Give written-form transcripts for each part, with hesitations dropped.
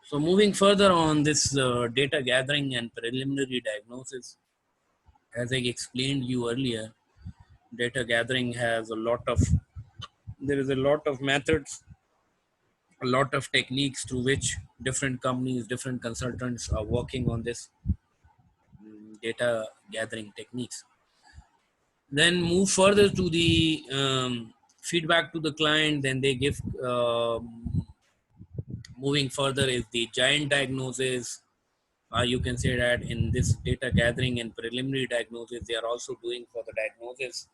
So moving further on this data gathering and preliminary diagnosis, as I explained you earlier, data gathering has there is a lot of methods, a lot of techniques through which different companies, different consultants are working on this data gathering techniques. Then move further to the feedback to the client. Then they give moving further is the giant diagnosis. You can say that in this data gathering and preliminary diagnosis, they are also doing for the diagnosis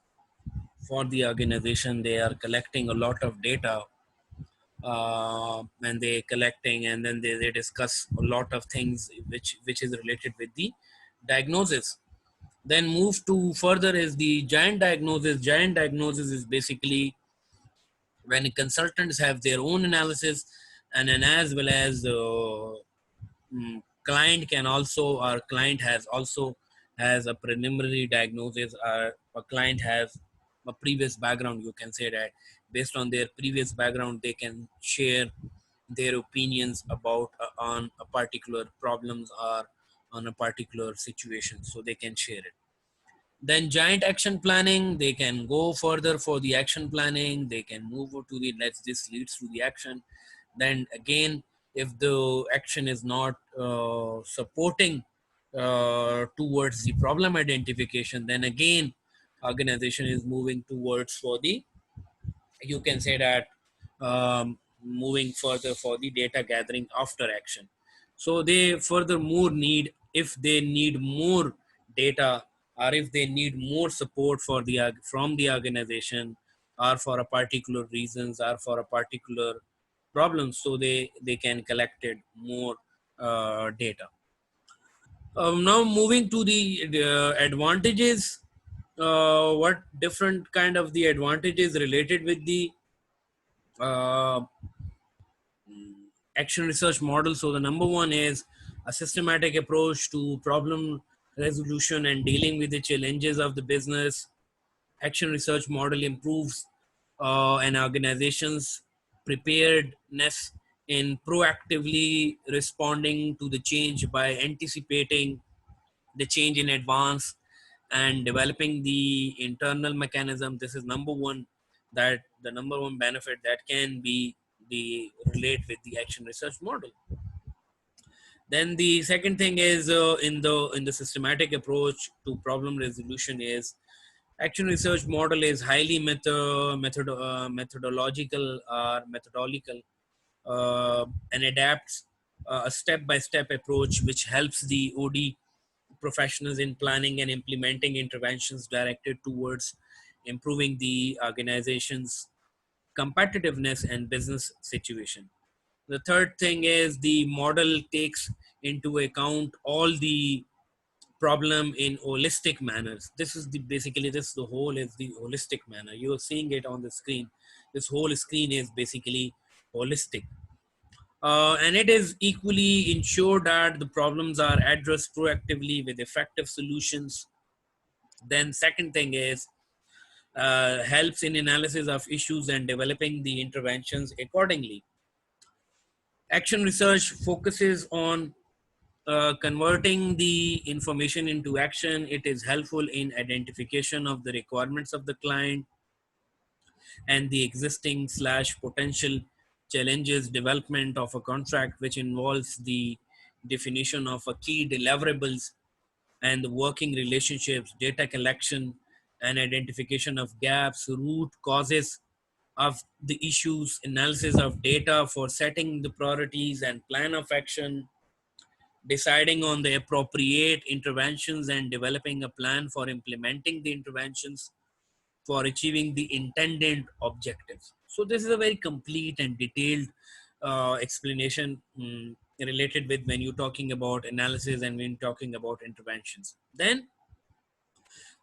for the organization. They are collecting a lot of data, and they collecting, and then they discuss a lot of things which is related with the diagnosis. Then move to further is the giant diagnosis. Giant diagnosis is basically when consultants have their own analysis, and then as well as client can also, our client has also has a preliminary diagnosis, or a client has a previous background. You can say that based on their previous background they can share their opinions about on a particular problems or on a particular situation, so they can share it. Then giant action planning, they can go further for the action planning, they can move to the let's this leads to the action. Then again, if the action is not supporting towards the problem identification, then again organization is moving towards for the, you can say that, moving further for the data gathering after action. So they furthermore need, if they need more data, or if they need more support for the from the organization, or for a particular reasons, or for a particular problem, so they can collect it more data. Now moving to the advantages, what different kind of the advantages related with the uh, action research model. So the number one is a systematic approach to problem resolution and dealing with the challenges of the business. Action research model improves an organization's preparedness in proactively responding to the change by anticipating the change in advance and developing the internal mechanism. This is number one, that the number one benefit that can be the relate with the action research model. Then the second thing is in the systematic approach to problem resolution is action research model is highly methodological or methodological, and adapts a step-by-step approach which helps the OD professionals in planning and implementing interventions directed towards improving the organization's competitiveness and business situation. The third thing is the model takes into account all the problem in holistic manners. This is the basically this the whole is the holistic manner. You are seeing it on the screen. This whole screen is basically holistic. And it is equally ensured that the problems are addressed proactively with effective solutions. Then second thing is helps in analysis of issues and developing the interventions accordingly. Action research focuses on converting the information into action. It is helpful in identification of the requirements of the client and the existing slash potential challenges, development of a contract which involves the definition of a key deliverables and the working relationships, data collection and identification of gaps, root causes of the issues, analysis of data for setting the priorities and plan of action, deciding on the appropriate interventions and developing a plan for implementing the interventions for achieving the intended objectives. So this is a very complete and detailed explanation related with when you're talking about analysis and when talking about interventions. Then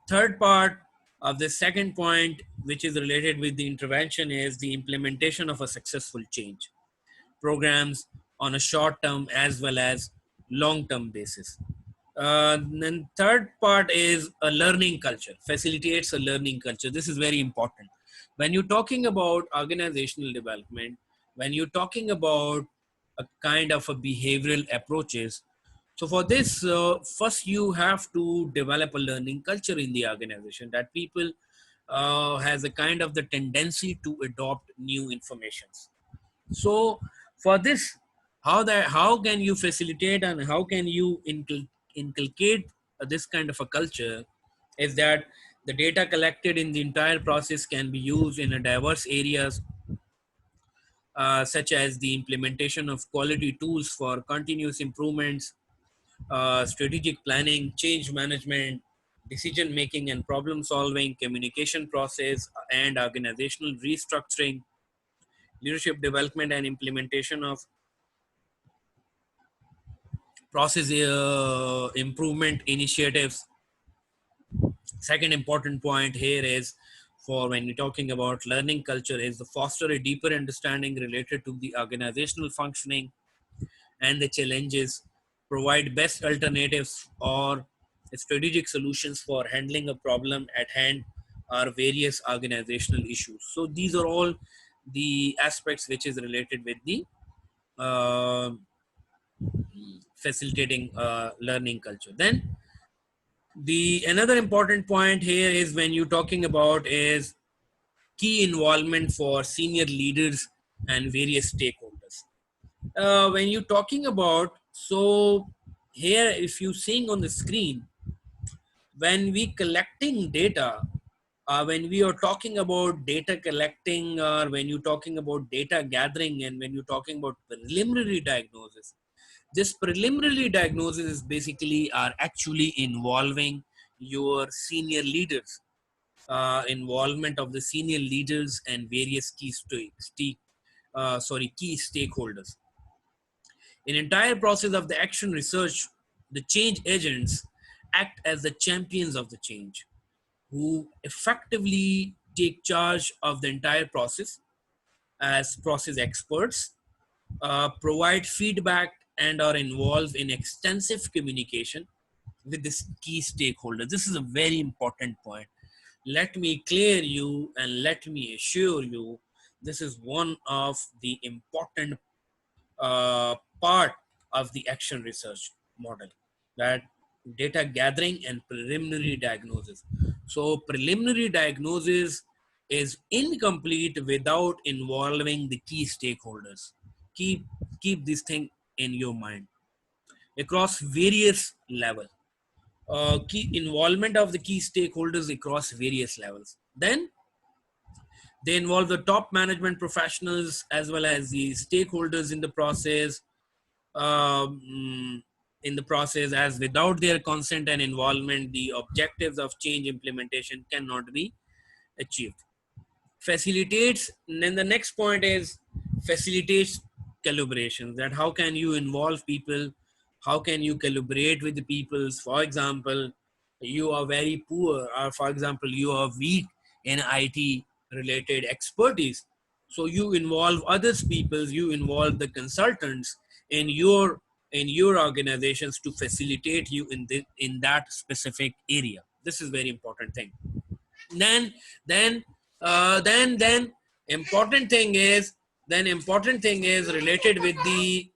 third part of the second point, which is related with the intervention, is the implementation of a successful change programs on a short term as well as long term basis. Then third part is a learning culture, facilitates a learning culture. This is very important. When you're talking about organizational development, when you're talking about a kind of a behavioral approaches. So for this, first you have to develop a learning culture in the organization that people has a kind of the tendency to adopt new informations. So for this, how can you facilitate and how can you inculcate this kind of a culture is that the data collected in the entire process can be used in a diverse areas, such as the implementation of quality tools for continuous improvements, strategic planning, change management, decision making and problem solving, communication process and organizational restructuring, leadership development and implementation of process improvement initiatives. Second important point here is, for when you're talking about learning culture, is to foster a deeper understanding related to the organizational functioning and the challenges, provide best alternatives or strategic solutions for handling a problem at hand or various organizational issues. So these are all the aspects which is related with the uh, facilitating learning culture. Then the another important point here is when you're talking about is key involvement for senior leaders and various stakeholders. When you're talking about, so here if you seeing on the screen, when we collecting data, when we are talking about data collecting, or when you're talking about data gathering, and when you're talking about preliminary diagnosis, this preliminary diagnosis is basically are actually involving your senior leaders, involvement of the senior leaders and various key stakeholders. In entire process of the action research, the change agents act as the champions of the change, who effectively take charge of the entire process as process experts, provide feedback, and are involved in extensive communication with this key stakeholder. This is a very important point. Let me clear you and let me assure you, this is one of the important part of the action research model, that data gathering and preliminary diagnosis. So preliminary diagnosis is incomplete without involving the key stakeholders. Keep this thing in your mind across various levels. Key involvement of the key stakeholders across various levels. Then they involve the top management professionals as well as the stakeholders in the process, um, as without their consent and involvement, the objectives of change implementation cannot be achieved. Facilitates, and then the next point is facilitates collaboration, that how can you involve people, how can you collaborate with the peoples. For example, you are very poor, or for example you are weak in IT related expertise, so you involve others peoples, you involve the consultants in your organizations to facilitate you in that specific area. This is very important thing. then then then important thing is, related with the